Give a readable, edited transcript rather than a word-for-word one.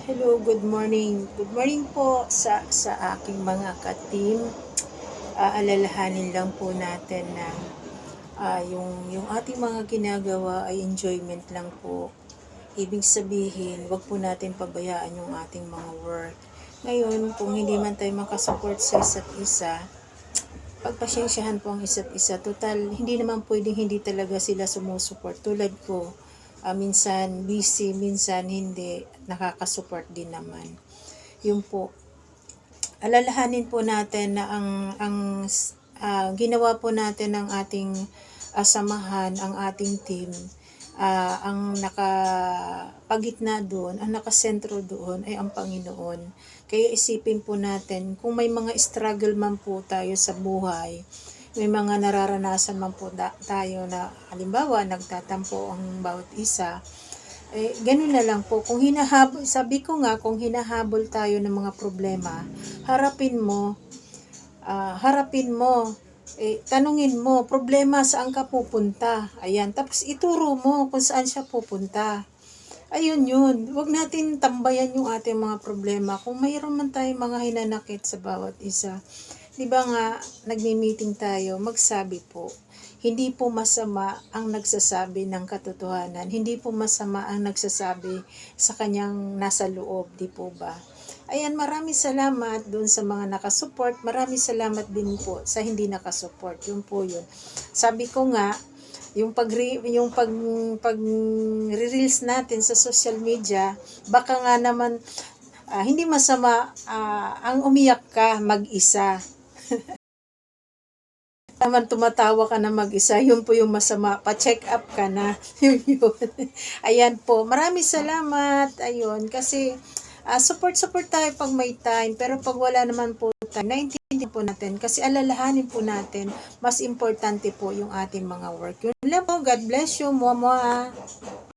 Hello, good morning. Good morning po sa aking mga ka-team. Alalahanin lang po natin na yung ating mga ginagawa ay enjoyment lang po. Ibig sabihin, wag po natin pabayaan yung ating mga work. Ngayon, kung hindi man tayo makasupport sa isa't isa, pagpasyensyahan po ang isa't isa. Total, hindi naman pwedeng hindi talaga sila sumusuport. Tulad ko, minsan busy, minsan hindi, nakakasupport din naman. Yun po. Alalahanin po natin na ginawa po natin ng ating samahan, ang ating team, ang nakapagitna doon, ang nakasentro doon ay ang Panginoon. Kaya isipin po natin, kung may mga struggle man po tayo sa buhay, may mga nararanasan man po tayo na halimbawa nagtatampo ang bawat isa, ganun na lang po. Kung sabi ko nga, kung hinahabol tayo ng mga problema, harapin mo, tanungin mo, problema saan ka pupunta? Ayan, tapos ituro mo kung saan siya pupunta. Ayun yun. Huwag natin tambayan yung ating mga problema. Kung mayroon man tayong mga hinanakit sa bawat isa, di ba nga, nagmi-meeting tayo, magsabi po. Hindi po masama ang nagsasabi ng katotohanan. Hindi po masama ang nagsasabi sa kanyang nasa loob, di po ba? Ayan, maraming salamat dun sa mga nakasupport. Maraming salamat din po sa hindi nakasupport. Yun po yun. Sabi ko nga, yung pag reels natin sa social media, baka nga naman hindi masama ang umiyak ka mag-isa. Naman tumatawa ka na mag-isa, yun po yung masama, pa-check up ka na. Yun. Ayan po, maraming salamat. Ayun, kasi support tayo pag may time, pero pag wala naman po time, naintindihan po natin, kasi alalahanin po natin, mas importante po yung ating mga work. Yun lang po, God bless you, mua.